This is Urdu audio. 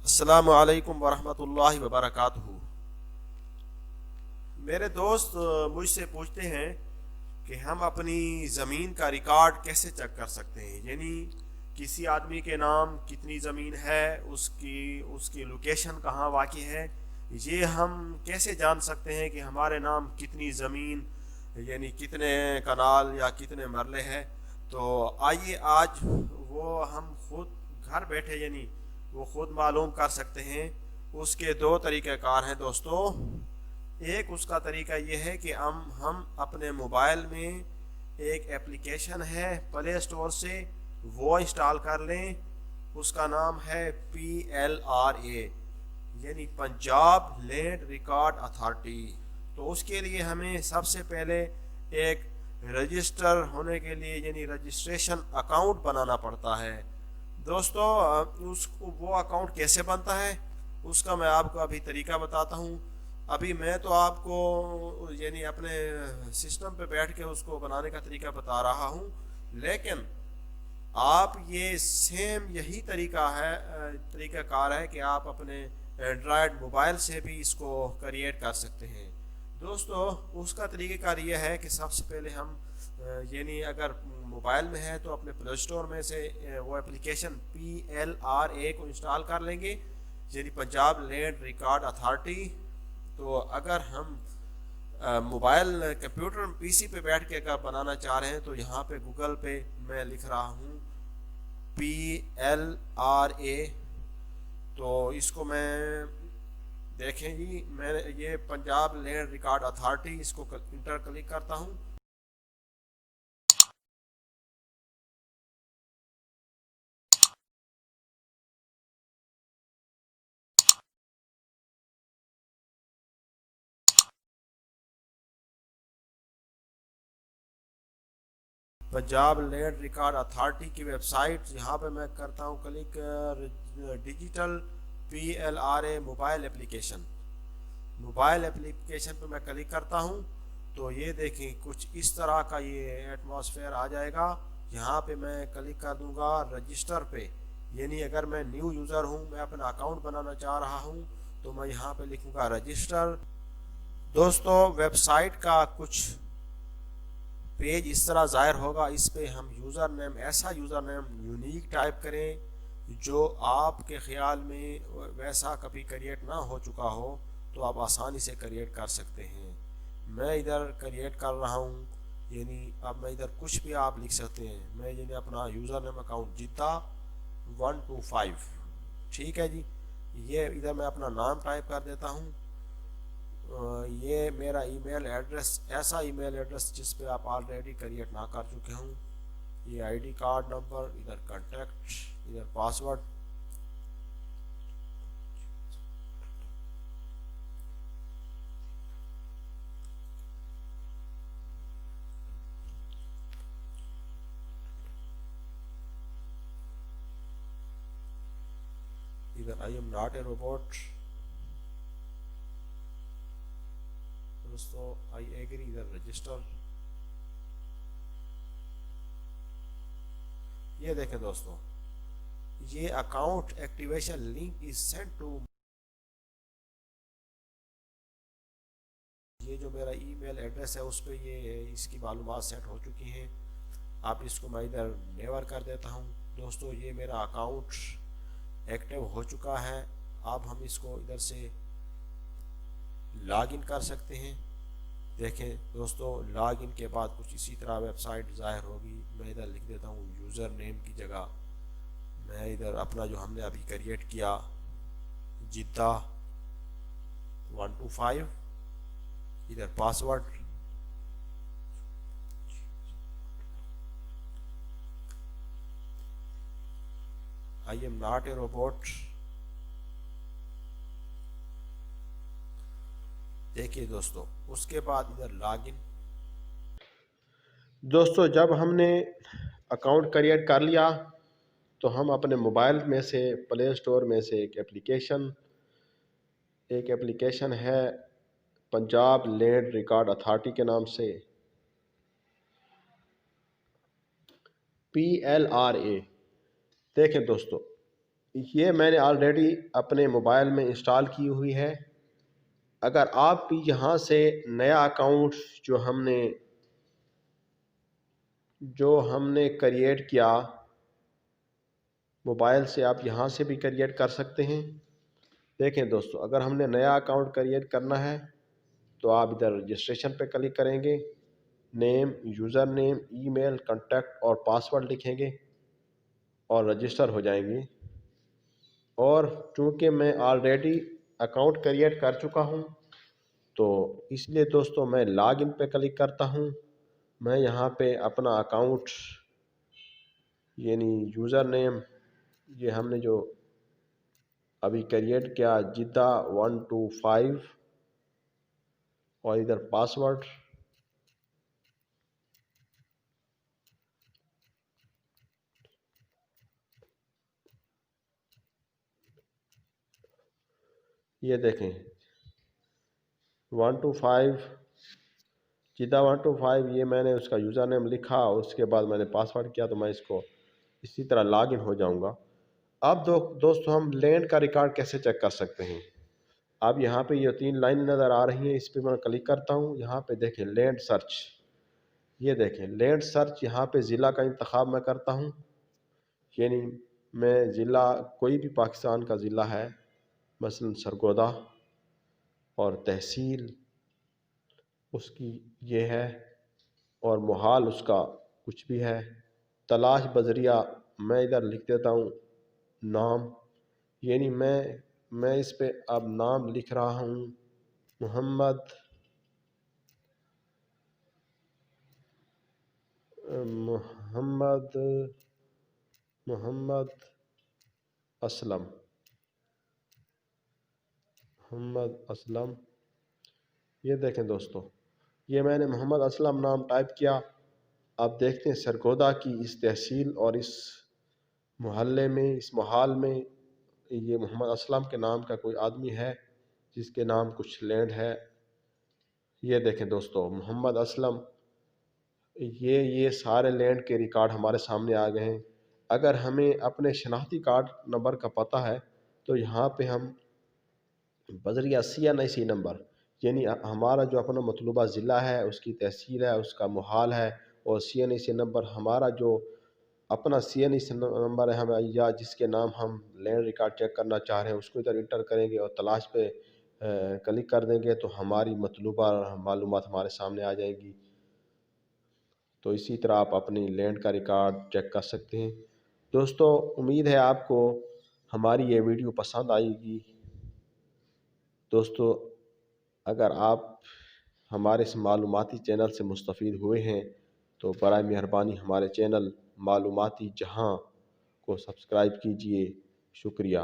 السلام علیکم ورحمۃ اللہ وبرکاتہ۔ میرے دوست مجھ سے پوچھتے ہیں کہ ہم اپنی زمین کا ریکارڈ کیسے چیک کر سکتے ہیں، یعنی کسی آدمی کے نام کتنی زمین ہے، اس کی لوکیشن کہاں واقع ہے، یہ ہم کیسے جان سکتے ہیں کہ ہمارے نام کتنی زمین، یعنی کتنے کنال یا کتنے مرلے ہیں۔ تو آئیے آج وہ ہم خود گھر بیٹھے یعنی وہ خود معلوم کر سکتے ہیں۔ اس کے دو طریقہ کار ہیں دوستو۔ ایک اس کا طریقہ یہ ہے کہ ہم اپنے موبائل میں ایک اپلیکیشن ہے پلے اسٹور سے وہ انسٹال کر لیں، اس کا نام ہے PLRA، یعنی پنجاب لینڈ ریکارڈ اتھارٹی۔ تو اس کے لیے ہمیں سب سے پہلے ایک رجسٹر ہونے کے لیے یعنی رجسٹریشن اکاؤنٹ بنانا پڑتا ہے۔ دوستو وہ اکاؤنٹ کیسے بنتا ہے اس کا میں آپ کو ابھی طریقہ بتاتا ہوں۔ ابھی میں تو آپ کو یعنی اپنے سسٹم پہ بیٹھ کے اس کو بنانے کا طریقہ بتا رہا ہوں، لیکن آپ یہ سیم یہی طریقہ کار ہے کہ آپ اپنے اینڈرائڈ موبائل سے بھی اس کو کریٹ کر سکتے ہیں۔ دوستو اس کا طریقہ کار یہ ہے کہ سب سے پہلے ہم یعنی اگر موبائل میں ہے تو اپنے پلے اسٹور میں سے وہ اپلیکیشن PLRA کو انسٹال کر لیں گے، یعنی پنجاب لینڈ ریکارڈ اتھارٹی۔ تو اگر ہم موبائل کمپیوٹر PC پہ بیٹھ کے اگر بنانا چاہ رہے ہیں تو یہاں پہ گوگل پہ میں لکھ رہا ہوں PLRA، تو اس کو میں دیکھیں جی، میں یہ پنجاب لینڈ ریکارڈ اتھارٹی اس کو انٹر کلک کرتا ہوں۔ پنجاب لینڈ ریکارڈ اتھارٹی کی ویب سائٹ، یہاں پہ میں کرتا ہوں click digital PLRA mobile application. Mobile application پہ میں کلک کرتا ہوں تو یہ دیکھیں کچھ اس طرح کا یہ ایٹماسفیئر آ جائے گا۔ یہاں پہ میں کلک کر دوں گا رجسٹر پہ، یعنی اگر میں نیو یوزر ہوں، میں اپنا اکاؤنٹ بنانا چاہ رہا ہوں تو میں یہاں پہ لکھوں گا رجسٹر۔ دوستو ویب سائٹ کا کچھ پیج اس طرح ظاہر ہوگا، اس پہ ہم یوزر نیم، ایسا یوزر نیم یونیک ٹائپ کریں جو آپ کے خیال میں ویسا کبھی کریٹ نہ ہو چکا ہو تو آپ آسانی سے کریٹ کر سکتے ہیں۔ میں ادھر کریٹ کر رہا ہوں، یعنی اب میں ادھر کچھ بھی آپ لکھ سکتے ہیں۔ میں یعنی اپنا یوزر نیم اکاؤنٹ جدہ 125، ٹھیک ہے جی۔ یہ ادھر میں اپنا نام ٹائپ کر دیتا ہوں۔ یہ میرا ای میل ایڈریس، ایسا ای میل ایڈریس جس پہ آپ آلریڈی کریٹ نہ کر چکے ہوں۔ یہ ID کارڈ نمبر، ادھر کنٹیکٹ، ادھر پاسورڈ۔ ادھر I am not a robot، دوستو I agree، ادھر رجسٹر۔ یہ دیکھیں دوستو، یہ account activation link is send to, یہ جو میرا ای میل ایڈریس ہے اس پہ یہ اس کی معلومات سیٹ ہو چکی ہیں۔ آپ اس کو میں ادھر نیور کر دیتا ہوں۔ دوستو یہ میرا اکاؤنٹ ایکٹیو ہو چکا ہے۔ اب ہم اس کو ادھر سے لاگ ان کر سکتے ہیں۔ دیکھیں دوستو لاگ ان کے بعد کچھ اسی طرح ویب سائٹ ظاہر ہوگی۔ میں ادھر لکھ دیتا ہوں یوزر نیم کی جگہ میں ادھر اپنا جو ہم نے ابھی کریٹ کیا جدہ 125، ادھر password. I am not a robot۔ دیکھیے دوستو اس کے بعد ادھر لاگ ان۔ دوستو جب ہم نے اکاؤنٹ کریٹ کر لیا تو ہم اپنے موبائل میں سے پلے اسٹور میں سے ایک ایپلیکیشن ہے پنجاب لینڈ ریکارڈ اتھارٹی کے نام سے، PLRA۔ دیکھیں دوستو یہ میں نے آلریڈی اپنے موبائل میں انسٹال کی ہوئی ہے۔ اگر آپ بھی یہاں سے نیا اکاؤنٹ جو ہم نے کریٹ کیا موبائل سے، آپ یہاں سے بھی کریٹ کر سکتے ہیں۔ دیکھیں دوستو، اگر ہم نے نیا اکاؤنٹ کریٹ کرنا ہے تو آپ ادھر رجسٹریشن پہ کلک کریں گے، نیم، یوزر نیم، ای میل، کنٹیکٹ اور پاسورڈ لکھیں گے اور رجسٹر ہو جائیں گے۔ اور چونکہ میں آلریڈی اکاؤنٹ کریٹ کر چکا ہوں تو اس لیے دوستو میں لاگ ان پہ کلک کرتا ہوں۔ میں یہاں پہ اپنا اکاؤنٹ یعنی یوزر نیم، یہ ہم نے جو ابھی کریٹ کیا جدہ 125، اور ادھر پاسورڈ، یہ دیکھیں 125 جدہ 125، یہ میں نے اس کا یوزر نیم لکھا، اس کے بعد میں نے پاسورڈ کیا، تو میں اس کو اسی طرح لاگ ان ہو جاؤں گا۔ اب دوستو ہم لینڈ کا ریکارڈ کیسے چیک کر سکتے ہیں؟ اب یہاں پہ یہ 3 لائن نظر آ رہی ہیں، اس پہ میں کلک کرتا ہوں۔ یہاں پہ دیکھیں لینڈ سرچ، یہ دیکھیں لینڈ سرچ، یہاں پہ ضلع کا انتخاب میں کرتا ہوں، یعنی میں ضلع کوئی بھی پاکستان کا ضلع ہے، مثلا سرگودا، اور تحصیل اس کی یہ ہے، اور محال اس کا کچھ بھی ہے۔ تلاش بذریعہ میں ادھر لکھ دیتا ہوں نام، یعنی میں اس پہ اب نام لکھ رہا ہوں محمد اسلم، یہ دیکھیں دوستو، یہ میں نے محمد اسلم نام ٹائپ کیا۔ اب دیکھتے ہیں سرگودا کی اس تحصیل اور اس محلے میں، اس محال میں یہ محمد اسلم کے نام کا کوئی آدمی ہے جس کے نام کچھ لینڈ ہے۔ یہ دیکھیں دوستو محمد اسلم، یہ سارے لینڈ کے ریکارڈ ہمارے سامنے آ گئے ہیں۔ اگر ہمیں اپنے شناختی کارڈ نمبر کا پتہ ہے تو یہاں پہ ہم بذریعہ CNIC نمبر، یعنی ہمارا جو اپنا مطلوبہ ضلع ہے، اس کی تحصیل ہے، اس کا محال ہے، اور CNIC نمبر ہمارا جو اپنا CNIC نمبر ہے، ہمیں یا جس کے نام ہم لینڈ ریکارڈ چیک کرنا چاہ رہے ہیں اس کو ادھر انٹر کریں گے اور تلاش پہ کلک کر دیں گے تو ہماری مطلوبہ معلومات ہمارے سامنے آ جائیں گی۔ تو اسی طرح آپ اپنی لینڈ کا ریکارڈ چیک کر سکتے ہیں۔ دوستو امید ہے آپ کو ہماری یہ ویڈیو پسند آئے گی۔ دوستو اگر آپ ہمارے اس معلوماتی چینل سے مستفید ہوئے ہیں تو برائے مہربانی ہمارے چینل معلوماتی جہاں کو سبسکرائب کیجئے۔ شکریہ۔